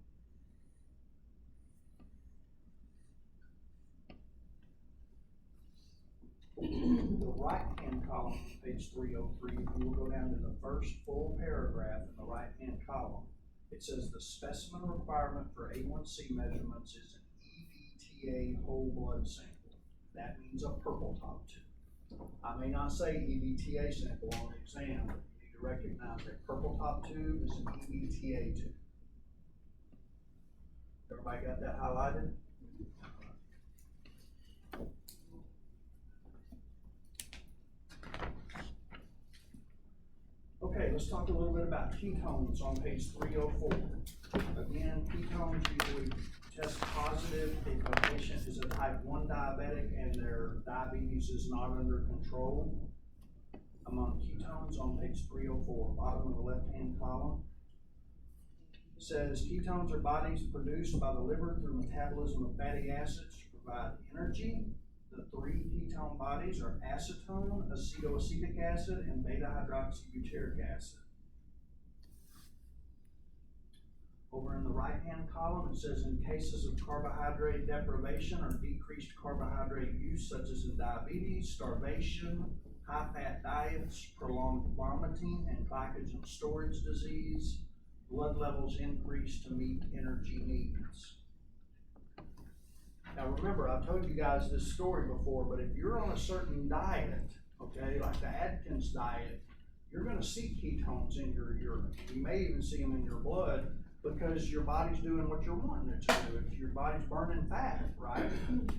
The right-hand column, page 303, if you will go down to the first full paragraph in the right-hand column, it says the specimen requirement for A1C measurements is an EVTA whole blood sample. That means a purple top tube. I may not say EVTA sample on the exam, but you need to recognize that purple top tube is an EVTA tube. Everybody got that highlighted? Okay, let's talk a little bit about ketones on page 304. Again, ketones usually test positive if a patient is a type 1 diabetic and their diabetes is not under control. Among ketones on page 304, bottom of the left-hand column, it says ketones are bodies produced by the liver through metabolism of fatty acids to provide energy. The 3 ketone bodies are acetone, acetoacetic acid, and beta-hydroxybutyric acid. Over in the right-hand column, it says in cases of carbohydrate deprivation or decreased carbohydrate use, such as in diabetes, starvation, high-fat diets, prolonged vomiting, and glycogen storage disease, blood levels increase to meet energy needs. Now remember, I've told you guys this story before, but if you're on a certain diet, okay, like the Atkins diet, you're gonna see ketones in your urine. You may even see them in your blood because your body's doing what you're wanting it to do. Your body's burning fat, right?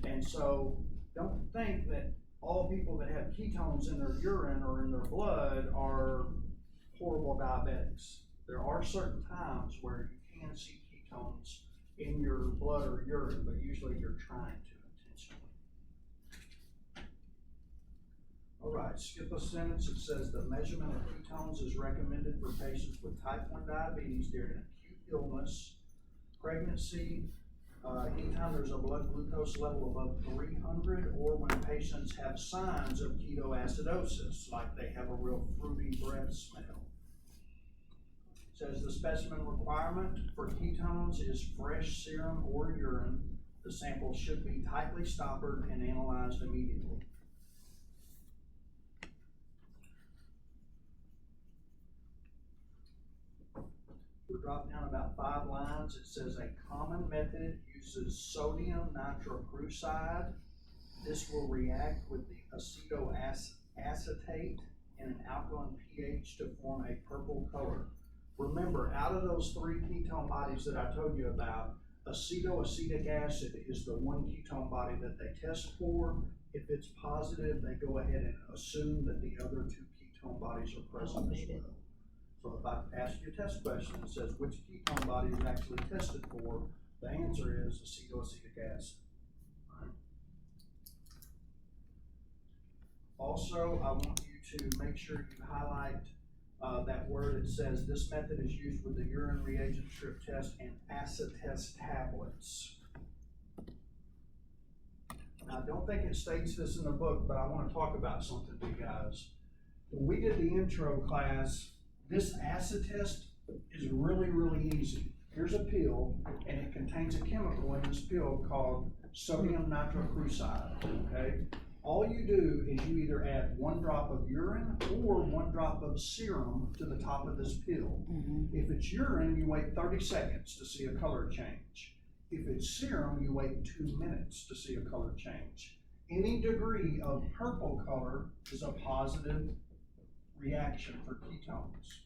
And so don't think that all people that have ketones in their urine or in their blood are horrible diabetics. There are certain times where you can see ketones in your blood or urine, but usually you're trying to intentionally. All right, skip a sentence. It says the measurement of ketones is recommended for patients with type 1 diabetes during acute illness, pregnancy, anytime there's a blood glucose level above 300, or when patients have signs of ketoacidosis, like they have a real fruity breath smell. Says the specimen requirement for ketones is fresh serum or urine. The sample should be tightly stoppered and analyzed immediately. We'll drop down about 5 lines. It says a common method uses sodium nitrocrucide This will react with the acetoacetate in an alkaline pH to form a purple color. Remember, out of those 3 ketone bodies that I told you about, acetoacetic acid is the one ketone body that they test for. If it's positive, they go ahead and assume that the other 2 ketone bodies are present as well. So if I ask you a test question that says which ketone body is actually tested for, the answer is acetoacetic acid. Right. Also, I want you to make sure you highlight that word. It says this method is used with the urine reagent strip test and acid test tablets. Now, I don't think it states this in the book, but I want to talk about something to you guys. When we did the intro class, this acid test is really, really easy. Here's a pill, and it contains a chemical in this pill called sodium nitrocrucide, okay? All you do is you either add 1 drop of urine or 1 drop of serum to the top of this pill. If it's urine, you wait 30 seconds to see a color change. If it's serum, you wait 2 minutes to see a color change. Any degree of purple color is a positive reaction for ketones.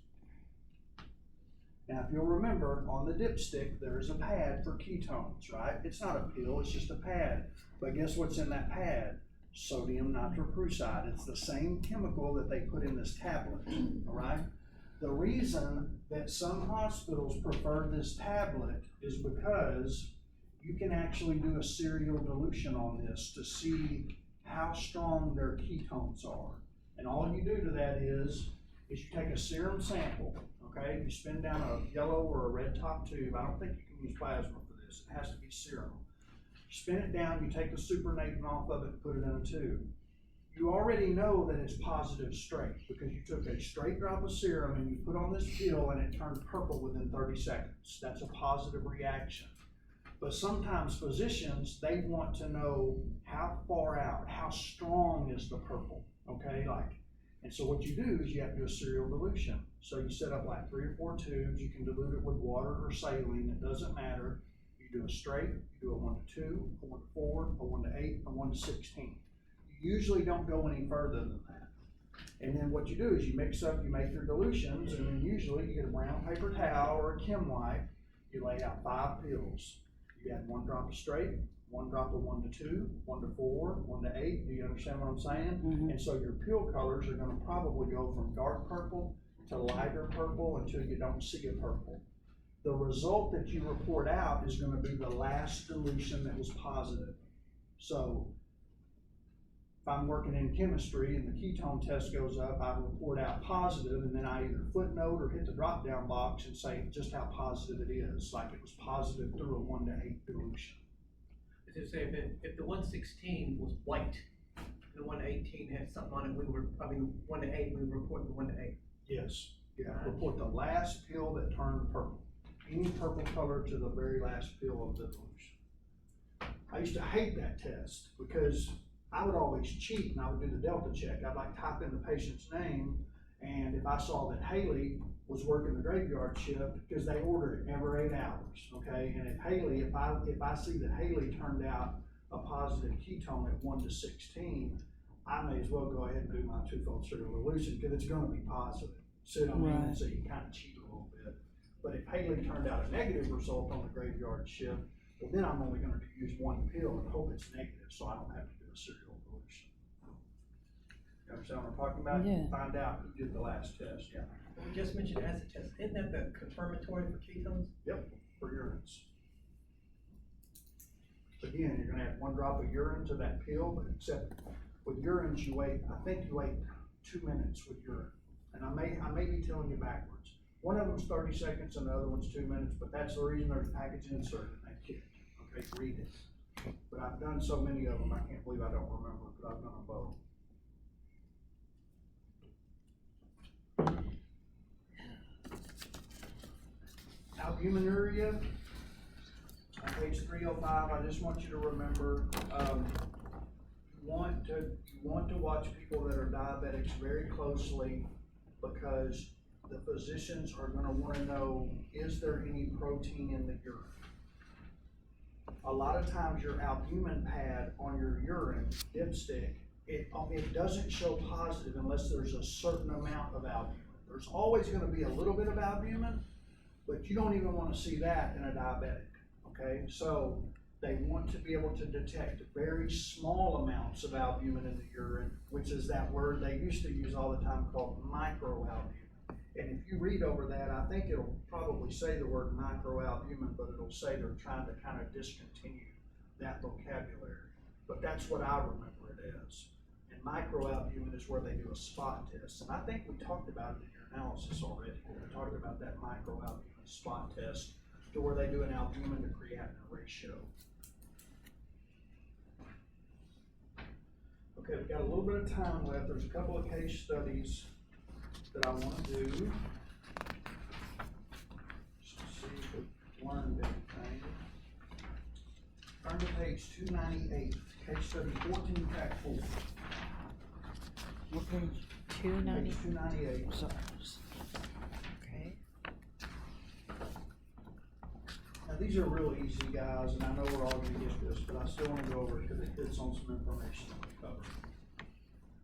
Now, if you'll remember, on the dipstick, there's a pad for ketones, right? It's not a pill, it's just a pad. But guess what's in that pad? Sodium nitrocrucide. It's the same chemical that they put in this tablet, all right? The reason that some hospitals prefer this tablet is because you can actually do a serial dilution on this to see how strong their ketones are. And all you do to that is you take a serum sample, okay? You spin down a yellow or a red top tube. I don't think you can use plasma for this. It has to be serum. You spin it down, you take the supernatant off of it and put it in a tube. You already know that it's positive straight because you took a straight drop of serum and you put on this pill and it turned purple within 30 seconds. That's a positive reaction. But sometimes physicians, they want to know how far out, how strong is the purple, okay? And so what you do is you have to do a serial dilution. So you set up like 3 or 4 tubes, you can dilute it with water or saline, it doesn't matter. You do a straight, you do a 1 to 2, a 1 to 4, a 1 to 8, a 1 to 16. You usually don't go any further than that. And then what you do is you mix up, you make your dilutions, and then usually you get a brown paper towel or a Chem wipe, you lay out 5 pills. You add 1 drop of straight, 1 drop of 1 to 2, 1 to 4, 1 to 8. Do you understand what I'm saying? And so your pill colors are going to probably go from dark purple to lighter purple until you don't see a purple. The result that you report out is going to be the last dilution that was positive. So if I'm working in chemistry and the ketone test goes up, I report out positive, and then I either footnote or hit the drop down box and say just how positive it is, like it was positive through a 1 to 8 dilution. As I say, if the 116 was white, the 118 had something on it, 1 to 8, we would report the 1 to 8. Yes, yeah, report the last pill that turned purple. Any purple color to the very last pill of the dilution. I used to hate that test because I would always cheat and I would do the delta check. I'd like type in the patient's name, and if I saw that Haley was working the graveyard shift, because they order it every 8 hours, okay? And if I see that Haley turned out a positive ketone at 1 to 16, I may as well go ahead and do my 2-fold serial dilution because it's going to be positive. See what I mean? Right. So you kind of cheat a little bit. But if Haley turned out a negative result on the graveyard shift, well, then I'm only going to use 1 pill and hope it's negative, so I don't have to do a serial dilution. You understand what I'm talking about? Yeah. You can find out who did the last test. Yeah. We just mentioned acid test. Isn't that the confirmatory for ketones? Yep, for urines. Again, you're going to add 1 drop of urine to that pill, but except with urines, you wait 2 minutes with urine. And I may be telling you backwards. One of them's 30 seconds and the other one's 2 minutes, but that's the reason there's a package insert in that kit. Okay, read it. But I've done so many of them, I can't believe I don't remember, but I've done them both. Albuminuria, on page 305, I just want you to remember, you want to watch people that are diabetics very closely because the physicians are going to want to know, is there any protein in the urine? a lot of times your albumin pad on your urine dipstick, it doesn't show positive unless there's a certain amount of albumin. There's always gonna be a little bit of albumin, but you don't even wanna see that in a diabetic, okay? So they want to be able to detect very small amounts of albumin in the urine, which is that word they used to use all the time called microalbumin. And if you read over that, I think it'll probably say the word microalbumin, but it'll say they're trying to kind of discontinue that vocabulary. But that's what I remember it as. And microalbumin is where they do a spot test. And I think we talked about it in your analysis already. We talked about that microalbumin spot test to where they do an albumin to creatinine ratio. Okay, we've got a little bit of time left. There's a couple of case studies that I want to do. Just to see if we learned anything. Turn to page 298, case study 14, track 4. What page? Page 298. Okay. Now, these are real easy, guys, and I know we're all gonna get this, but I still wanna go over it because it hits on some information that we covered.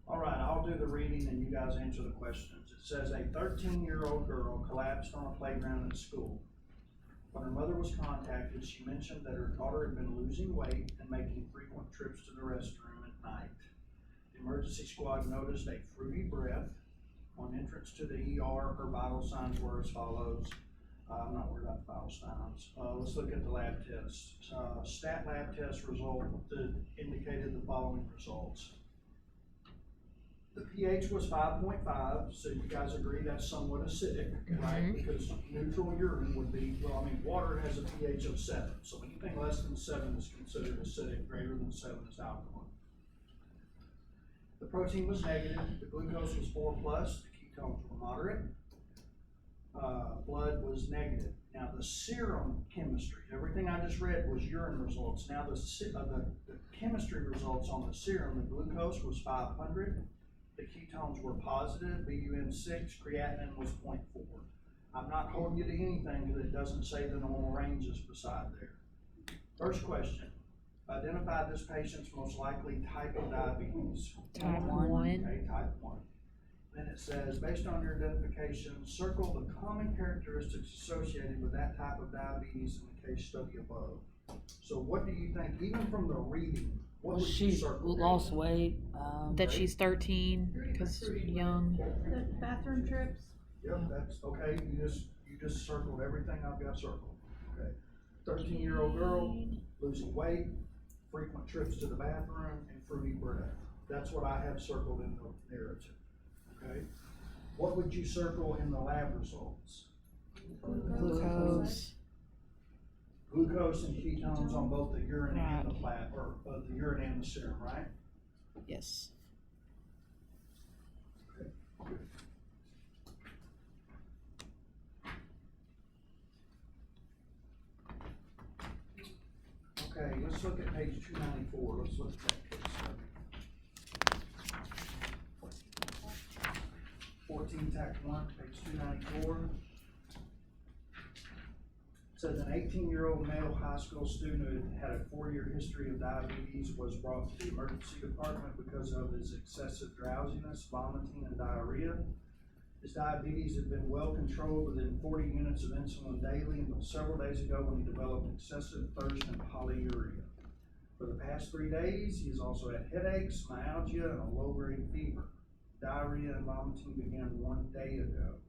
All right, I'll do the reading and you guys answer the questions. It says a 13-year-old girl collapsed on a playground at school. When her mother was contacted, she mentioned that her daughter had been losing weight and making frequent trips to the restroom at night. The emergency squad noticed a fruity breath. On entrance to the ER, her vital signs were as follows. I'm not worried about the vital signs. Let's look at the lab tests. Stat lab test result that indicated the following results. The pH was 5.5, so you guys agree that's somewhat acidic, right? Because neutral urine would be, well, I mean, water has a pH of 7, so anything less than 7 is considered acidic, greater than 7 is alkaline. The protein was negative, the glucose was 4+, the ketones were moderate. Blood was negative. Now the serum chemistry, everything I just read was urine results. Now the chemistry results on the serum, the glucose was 500. The ketones were positive, BUN6, creatinine was 0.4. I'm not holding you to anything because it doesn't say the normal ranges beside there. First question, identify this patient's most likely type of diabetes. Type 1. Okay, type 1. Then it says, based on your identification, circle the common characteristics associated with that type of diabetes in the case study above. So what do you think, even from the reading, what would you She circle? lost weight. That she's 13, cause young. The bathroom trips. Yep, that's, okay, you just circled everything I've got circled, okay. 13-year-old girl, losing weight, frequent trips to the bathroom, and fruity breath. That's what I have circled in the narrative, okay? What would you circle in the lab results? Glucose. Glucose and ketones on both the urine and the the urine and the serum, right? Yes. Okay, let's look at page 294. Let's look at that case study. 14 tac 1, page 294. Says an 18-year-old male high school student who had a 4-year history of diabetes was brought to the emergency department because of his excessive drowsiness, vomiting, and diarrhea. His diabetes had been well controlled within 40 units of insulin daily until several days ago when he developed excessive thirst and polyuria. For the past 3 days, he has also had headaches, myalgia, and a low-grade fever. Diarrhea and vomiting began 1 day ago.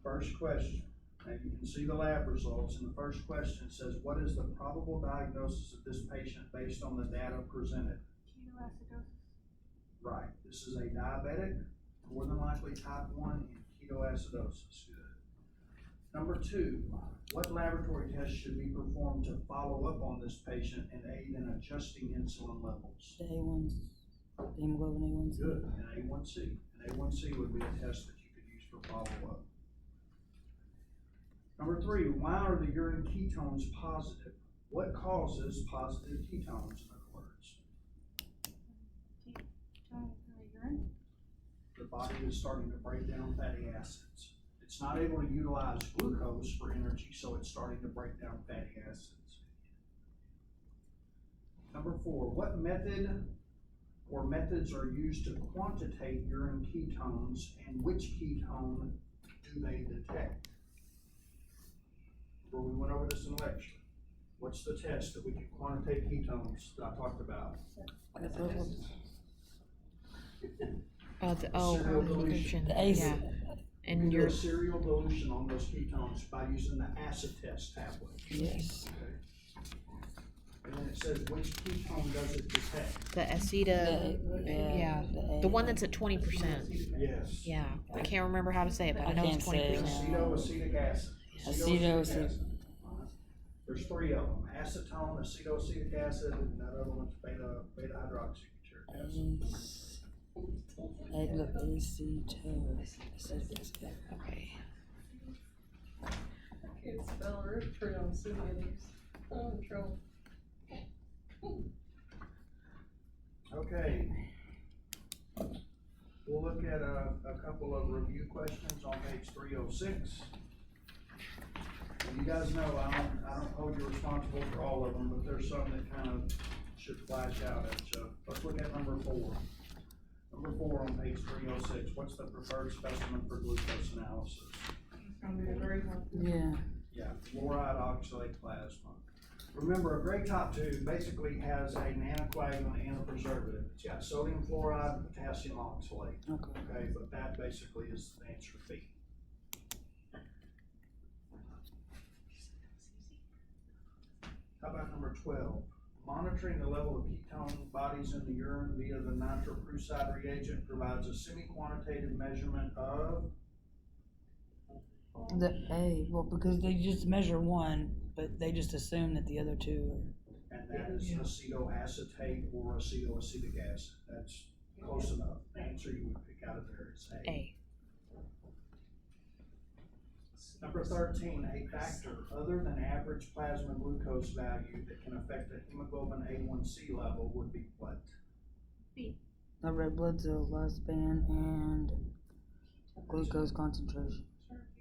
First question. Now you can see the lab results, and the first question says, what is the probable diagnosis of this patient based on the data presented? Ketoacidosis. Right, this is a diabetic, more than likely type 1 and ketoacidosis. Good. Number 2, what laboratory tests should be performed to follow up on this patient and aid in adjusting insulin levels? The A1's, the hemoglobin A1C. Good, and A1C. An A1C would be a test that you could use for follow-up. Number 3, why are the urine ketones positive? What causes positive ketones, in other words? Ketones in the urine. The body is starting to break down fatty acids. It's not able to utilize glucose for energy, so it's starting to break down fatty acids. Number 4, what method or methods are used to quantitate urine ketones, and which ketone do they detect? Where we went over this in lecture. What's the test that we can quantitate ketones that I talked about? Serial dilution. The ACE. You can do a serial dilution on those ketones by using the acid test tablet. Yes. Okay. And then it says which ketone does it detect? The yeah, the one that's at 20%. Yes. Yeah, I can't remember how to say it, but I I know it's can't say it 20%. now. Acetoacetic acid. Acetoacetic. Acid. There's 3 of them: acetone, acetoacetic acid, and that other one's beta hydroxybutyric acid. Okay. I can't spell or pronounce any of these. I'm in trouble. Okay. We'll look at a couple of review questions on page 306. And you guys know I don't hold you responsible for all of them, but there's some that kind of should flash out at you. Let's look at number 4. Number 4 on page 306. What's the preferred specimen for glucose analysis? It's gonna be a great one. Yeah. Yeah, fluoride oxalate plasma. Remember, a great top tube basically has a nanocoagulant and a preservative. It's got sodium fluoride and potassium oxalate. Okay, but that basically is the answer B. How about number 12? Monitoring the level of ketone bodies in the urine via the nitroprusside reagent provides a semi-quantitative measurement of. Well, because they just measure one, but they just assume that the other two And that is acetoacetate or acetoacetic acid. That's close enough. The answer you would pick out of there is A. A. Number 13, a factor other than average plasma glucose value that can affect the hemoglobin A1C level would be what? the red blood cell lifespan and glucose concentration.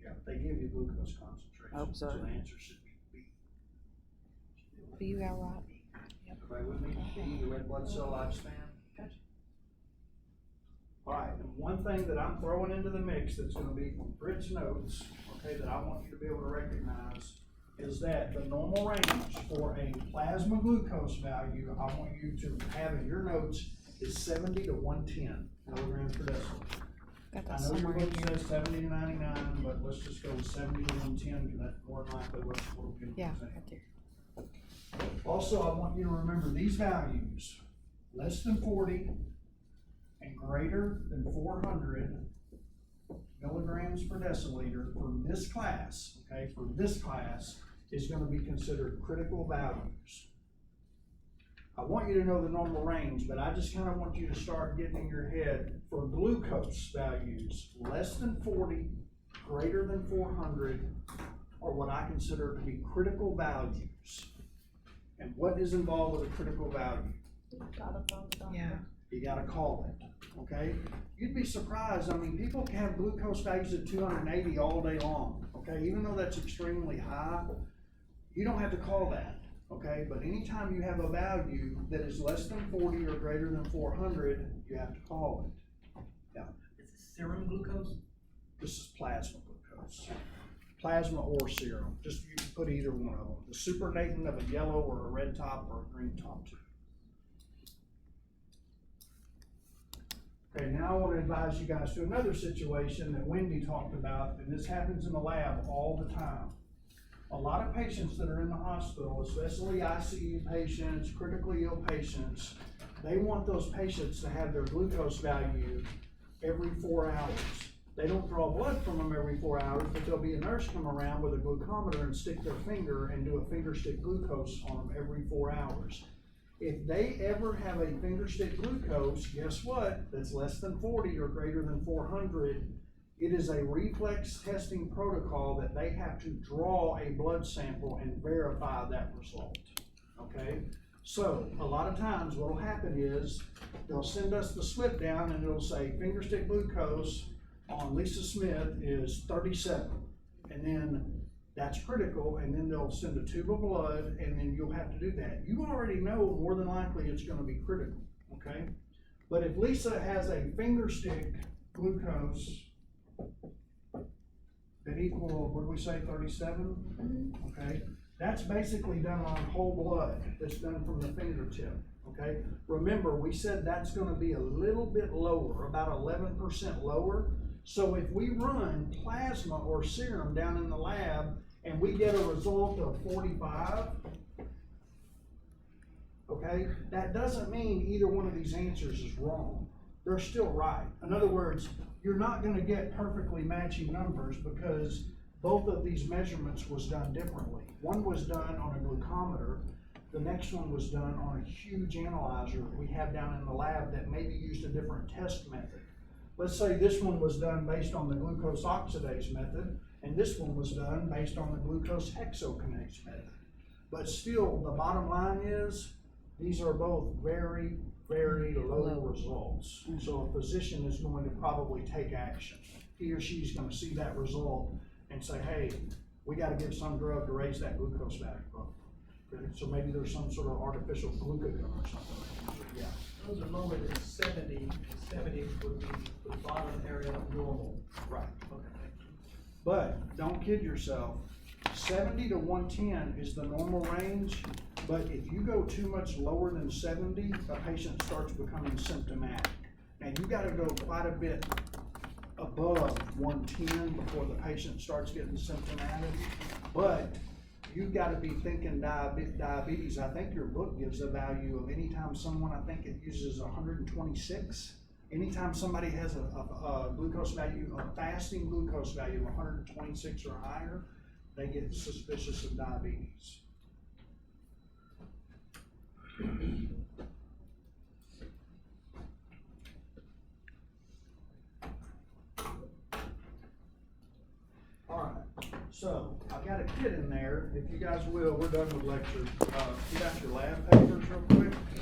Yeah, they give you glucose concentration. Oh, sorry. So the answer should be B. You got right. Everybody with me? B, the red blood cell lifespan. All right, and one thing that I'm throwing into the mix that's gonna be from Britt's notes, okay, that I want you to be able to recognize, is that the normal range for a plasma glucose value, I want you to have in your notes, is 70 to 110 milligrams per deciliter. Got I that know your somewhere in book here. says 70 to 99, but let's just go with 70 to 110, because that's more than likely what we're gonna Yeah, present. right there. Also, I want you to remember these values: less than 40 and greater than 400 milligrams per deciliter for this class, okay, for this class is gonna be considered critical values. I want you to know the normal range, but I just kinda want you to start getting in your head for glucose values, less than 40, greater than 400, are what I consider to be critical values. And what is involved with a critical value? Yeah. You gotta call it, okay? You'd be surprised, I mean, people can have glucose values at 280 all day long, okay? Even though that's extremely high, you don't have to call that, okay? But anytime you have a value that is less than 40 or greater than 400, you have to call it. Yeah, Is it serum glucose? this is plasma glucose. Plasma or serum, just you can put either one of them. The supernatant of a yellow or a red top or a green top too. Okay, now I want to advise you guys to another situation that Wendy talked about, and this happens in the lab all the time. A lot of patients that are in the hospital, especially ICU patients, critically ill patients, they want those patients to have their glucose value every 4 hours. They don't draw blood from them every 4 hours, but there'll be a nurse come around with a glucometer and stick their finger and do a finger stick glucose on them every 4 hours. If they ever have a finger stick glucose, guess what? That's less than 40 or greater than 400. It is a reflex testing protocol that they have to draw a blood sample and verify that result, okay? So, a lot of times what'll happen is, they'll send us the slip down and it'll say finger stick glucose on Lisa Smith is 37. And then that's critical, and then they'll send a tube of blood, and then you'll have to do that. You already know more than likely it's gonna be critical, okay? But if Lisa has a finger stick glucose that equal, what did we say, 37? Okay, that's basically done on whole blood, that's done from the fingertip, okay? Remember, we said that's gonna be a little bit lower, about 11% lower. So if we run plasma or serum down in the lab and we get a result of 45, okay, that doesn't mean either one of these answers is wrong. They're still right. In other words, you're not gonna get perfectly matching numbers because both of these measurements was done differently. One was done on a glucometer, the next one was done on a huge analyzer we have down in the lab that maybe used a different test method. Let's say this one was done based on the glucose oxidase method, and this one was done based on the glucose hexokinase method. But still, the bottom line is, these are both very, very low results. So a physician is going to probably take action. He or she's gonna see that result and say, hey, we gotta give some drug to raise that glucose value up. Okay, so maybe there's some sort of artificial glucagon or something. Yeah. Those are lower than 70, and 70 would be the bottom area of normal. Right. Okay. But don't kid yourself, 70 to 110 is the normal range, but if you go too much lower than 70, a patient starts becoming symptomatic. And you gotta go quite a bit above 110 before the patient starts getting symptomatic. But you've gotta be thinking diabetes. I think your book gives a value of anytime someone, I think it uses 126. Anytime somebody has a glucose value, a fasting glucose value of 126 or higher, they get suspicious of diabetes. All right, so I've got a kit in there. If you guys will, we're done with lecture. You got your lab papers real quick?